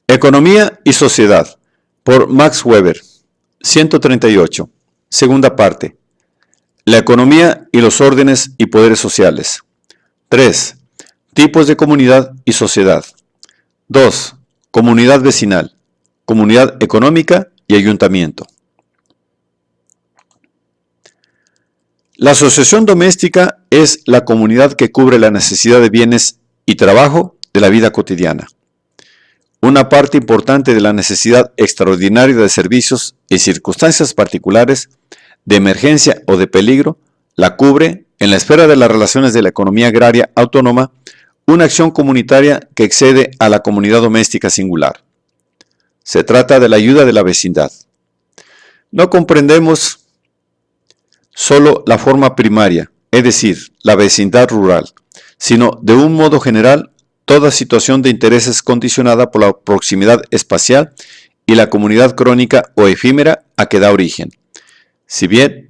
Economía y Sociedad, por Max Weber, 138, segunda parte. La economía y los órdenes y poderes sociales. 3. Tipos de comunidad y sociedad. 2. Comunidad vecinal, comunidad económica y ayuntamiento. La asociación doméstica es la comunidad que cubre la necesidad de bienes y trabajo de la vida cotidiana. Una parte importante de la necesidad extraordinaria de servicios y circunstancias particulares, de emergencia o de peligro, la cubre, en la esfera de las relaciones de la economía agraria autónoma, una acción comunitaria que excede a la comunidad doméstica singular. Se trata de la ayuda de la vecindad. No comprendemos solo la forma primaria, es decir, la vecindad rural, sino de un modo general toda situación de intereses condicionada por la proximidad espacial y la comunidad crónica o efímera a que da origen. Si bien,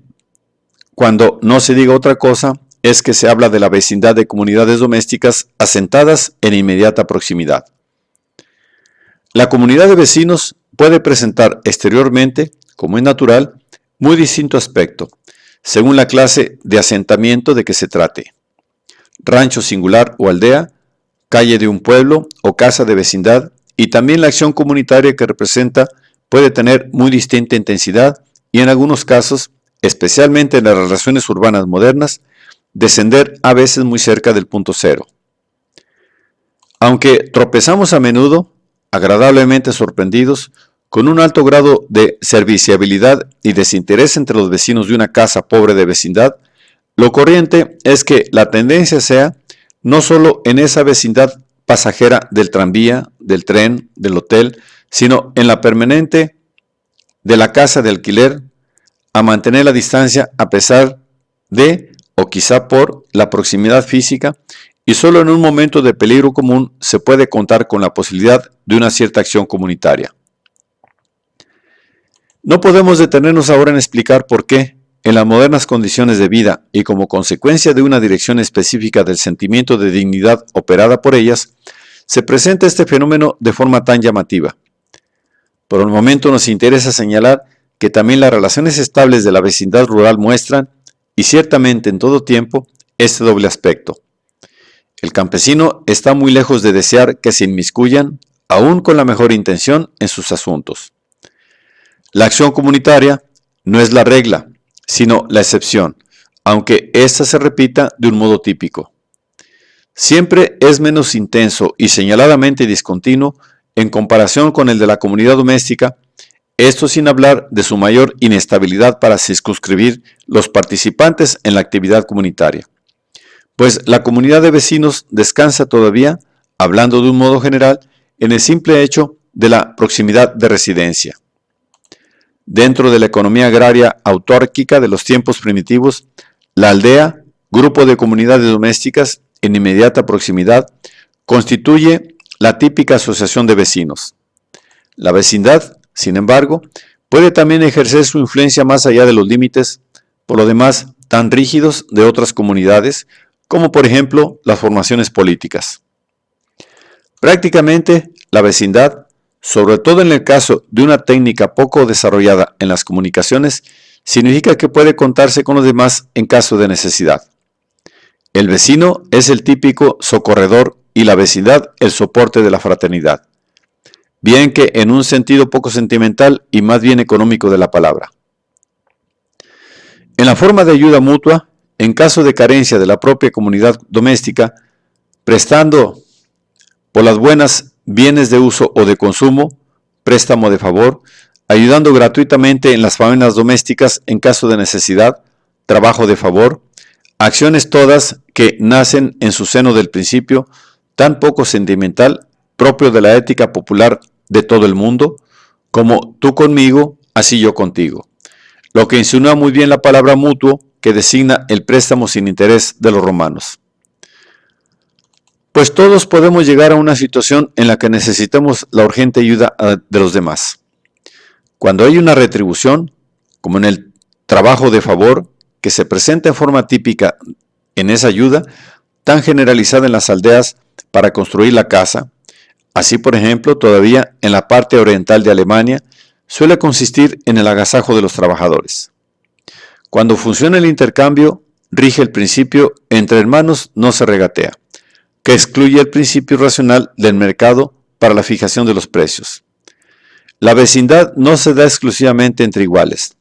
cuando no se diga otra cosa, es que se habla de la vecindad de comunidades domésticas asentadas en inmediata proximidad. La comunidad de vecinos puede presentar exteriormente, como es natural, muy distinto aspecto, según la clase de asentamiento de que se trate. Rancho singular o aldea, calle de un pueblo o casa de vecindad, y también la acción comunitaria que representa puede tener muy distinta intensidad y en algunos casos, especialmente en las relaciones urbanas modernas, descender a veces muy cerca del punto cero. Aunque tropezamos a menudo, agradablemente sorprendidos, con un alto grado de serviciabilidad y desinterés entre los vecinos de una casa pobre de vecindad, lo corriente es que la tendencia sea no solo en esa vecindad pasajera del tranvía, del tren, del hotel, sino en la permanente de la casa de alquiler, a mantener la distancia a pesar de, o quizá por, la proximidad física, y solo en un momento de peligro común se puede contar con la posibilidad de una cierta acción comunitaria. No podemos detenernos ahora en explicar por qué, en las modernas condiciones de vida y como consecuencia de una dirección específica del sentimiento de dignidad operada por ellas, se presenta este fenómeno de forma tan llamativa. Por el momento nos interesa señalar que también las relaciones estables de la vecindad rural muestran, y ciertamente en todo tiempo, este doble aspecto. El campesino está muy lejos de desear que se inmiscuyan, aún con la mejor intención, en sus asuntos. La acción comunitaria no es la regla, sino la excepción, aunque ésta se repita de un modo típico. Siempre es menos intenso y señaladamente discontinuo en comparación con el de la comunidad doméstica, esto sin hablar de su mayor inestabilidad para circunscribir los participantes en la actividad comunitaria. Pues la comunidad de vecinos descansa todavía, hablando de un modo general, en el simple hecho de la proximidad de residencia. Dentro de la economía agraria autárquica de los tiempos primitivos, la aldea, grupo de comunidades domésticas en inmediata proximidad, constituye la típica asociación de vecinos. La vecindad, sin embargo, puede también ejercer su influencia más allá de los límites, por lo demás, tan rígidos de otras comunidades, como por ejemplo las formaciones políticas. Prácticamente, la vecindad, sobre todo en el caso de una técnica poco desarrollada en las comunicaciones, significa que puede contarse con los demás en caso de necesidad. El vecino es el típico socorredor y la vecindad el soporte de la fraternidad, bien que en un sentido poco sentimental y más bien económico de la palabra. En la forma de ayuda mutua, en caso de carencia de la propia comunidad doméstica, prestando por las buenas bienes de uso o de consumo, préstamo de favor, ayudando gratuitamente en las faenas domésticas en caso de necesidad, trabajo de favor, acciones todas que nacen en su seno del principio, tan poco sentimental, propio de la ética popular de todo el mundo, como tú conmigo, así yo contigo, lo que insinúa muy bien la palabra mutuo que designa el préstamo sin interés de los romanos. Pues todos podemos llegar a una situación en la que necesitamos la urgente ayuda de los demás. Cuando hay una retribución, como en el trabajo de favor, que se presenta en forma típica en esa ayuda, tan generalizada en las aldeas para construir la casa, Así, por ejemplo, todavía en la parte oriental de Alemania suele consistir en el agasajo de los trabajadores. Cuando funciona el intercambio, rige el principio entre hermanos no se regatea, que excluye el principio racional del mercado para la fijación de los precios. La vecindad no se da exclusivamente entre iguales.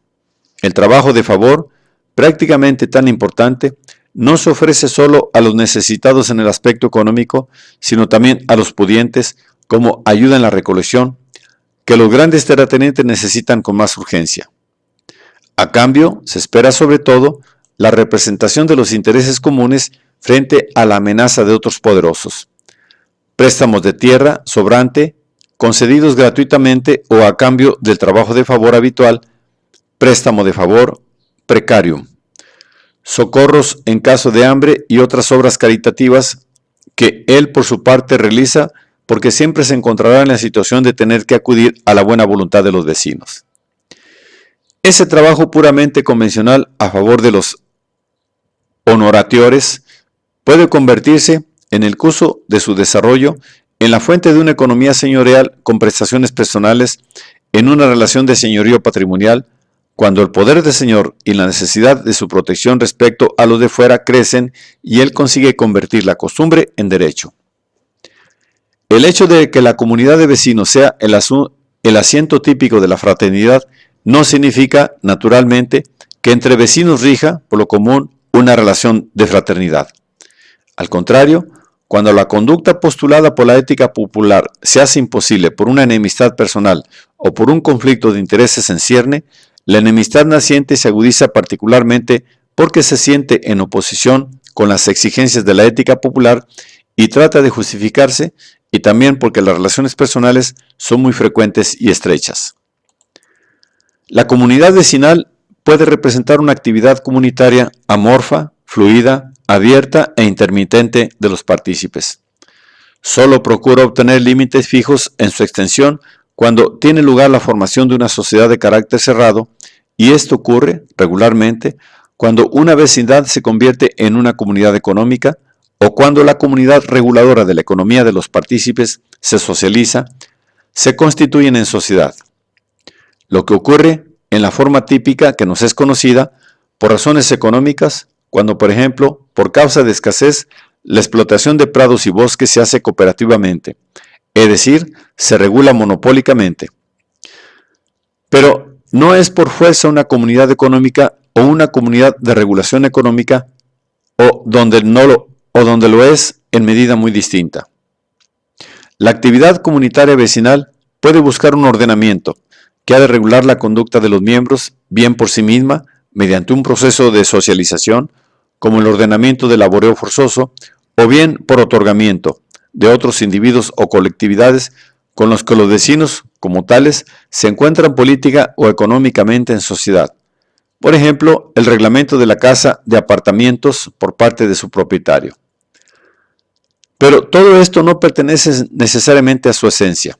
El trabajo de favor, prácticamente tan importante, no se ofrece solo a los necesitados en el aspecto económico, sino también a los pudientes como ayuda en la recolección, que los grandes terratenientes necesitan con más urgencia. A cambio, se espera sobre todo la representación de los intereses comunes frente a la amenaza de otros poderosos. Préstamos de tierra sobrante, concedidos gratuitamente o a cambio del trabajo de favor habitual, préstamo de favor, precarium, socorros en caso de hambre y otras obras caritativas que él por su parte realiza porque siempre se encontrará en la situación de tener que acudir a la buena voluntad de los vecinos. Ese trabajo puramente convencional a favor de los honoratiores puede convertirse, en el curso de su desarrollo, en la fuente de una economía señorial con prestaciones personales en una relación de señorío patrimonial, cuando el poder del señor y la necesidad de su protección respecto a los de fuera crecen y él consigue convertir la costumbre en derecho. El hecho de que la comunidad de vecinos sea el asiento típico de la fraternidad no significa, naturalmente, que entre vecinos rija, por lo común, una relación de fraternidad. Al contrario, cuando la conducta postulada por la ética popular se hace imposible por una enemistad personal o por un conflicto de intereses en cierne, la enemistad naciente se agudiza particularmente porque se siente en oposición con las exigencias de la ética popular y trata de justificarse, y también porque las relaciones personales son muy frecuentes y estrechas. La comunidad vecinal puede representar una actividad comunitaria amorfa, fluida, abierta e intermitente de los partícipes. Solo procura obtener límites fijos en su extensión cuando tiene lugar la formación de una sociedad de carácter cerrado, y esto ocurre regularmente cuando una vecindad se convierte en una comunidad económica o cuando la comunidad reguladora de la economía de los partícipes se socializa, se constituyen en sociedad. Lo que ocurre en la forma típica que nos es conocida por razones económicas, cuando, por ejemplo, por causa de escasez, la explotación de prados y bosques se hace cooperativamente, es decir, se regula monopólicamente. Pero no es por fuerza una comunidad económica o una comunidad de regulación económica o donde lo es en medida muy distinta. La actividad comunitaria vecinal puede buscar un ordenamiento que ha de regular la conducta de los miembros, bien por sí misma, mediante un proceso de socialización, como el ordenamiento del laboreo forzoso, o bien por otorgamiento de otros individuos o colectividades con los que los vecinos, como tales, se encuentran política o económicamente en sociedad. Por ejemplo, el reglamento de la casa de apartamentos por parte de su propietario. Pero todo esto no pertenece necesariamente a su esencia.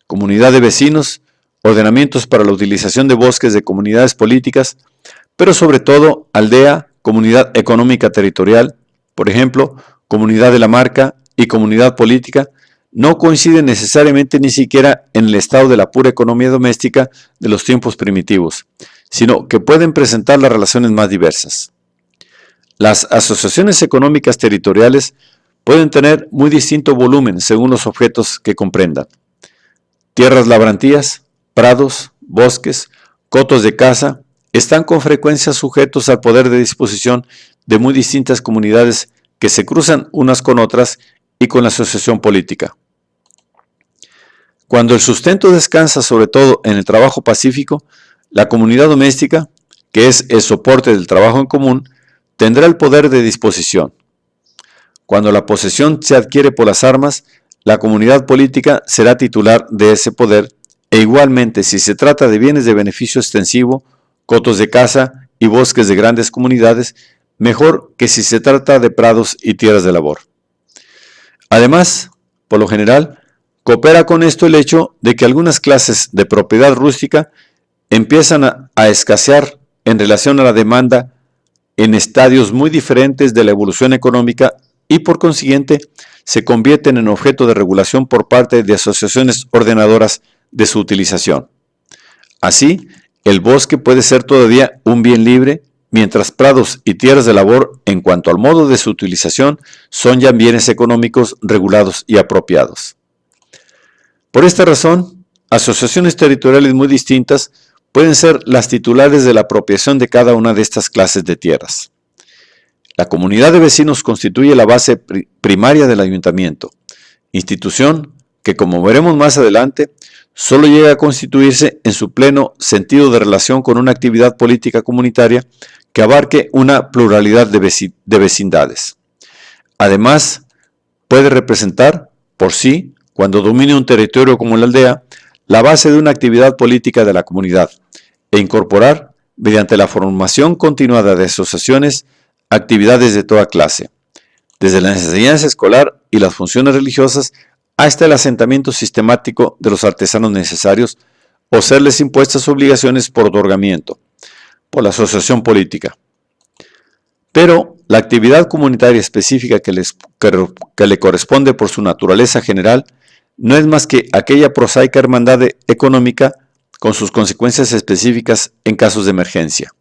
Comunidad de vecinos, ordenamientos para la utilización de bosques de comunidades políticas, pero sobre todo aldea, comunidad económica territorial, por ejemplo, comunidad de la marca y comunidad política, no coinciden necesariamente ni siquiera en el estado de la pura economía doméstica de los tiempos primitivos, sino que pueden presentar las relaciones más diversas. Las asociaciones económicas territoriales pueden tener muy distinto volumen según los objetos que comprendan. Tierras labrantías, prados, bosques, cotos de caza, están con frecuencia sujetos al poder de disposición de muy distintas comunidades que se cruzan unas con otras y con la asociación política. Cuando el sustento descansa sobre todo en el trabajo pacífico, la comunidad doméstica, que es el soporte del trabajo en común, tendrá el poder de disposición. Cuando la posesión se adquiere por las armas, la comunidad política será titular de ese poder, e igualmente si se trata de bienes de beneficio extensivo, cotos de caza y bosques de grandes comunidades, mejor que si se trata de prados y tierras de labor. Además, por lo general, coopera con esto el hecho de que algunas clases de propiedad rústica empiezan a escasear en relación a la demanda en estadios muy diferentes de la evolución económica y por consiguiente se convierten en objeto de regulación por parte de asociaciones ordenadoras de su utilización. Así, el bosque puede ser todavía un bien libre, mientras prados y tierras de labor, en cuanto al modo de su utilización, son ya bienes económicos regulados y apropiados. Por esta razón, asociaciones territoriales muy distintas pueden ser las titulares de la apropiación de cada una de estas clases de tierras. La comunidad de vecinos constituye la base primaria del ayuntamiento, institución que, como veremos más adelante, solo llega a constituirse en su pleno sentido de relación con una actividad política comunitaria que abarque una pluralidad de vecindades. Además, puede representar, por sí, cuando domine un territorio como la aldea, la base de una actividad política de la comunidad e incorporar, mediante la formación continuada de asociaciones, actividades de toda clase, desde la enseñanza escolar y las funciones religiosas hasta el asentamiento sistemático de los artesanos necesarios o serles impuestas obligaciones por otorgamiento, por la asociación política. Pero la actividad comunitaria específica que le corresponde por su naturaleza general no es más que aquella prosaica hermandad económica con sus consecuencias específicas en casos de emergencia.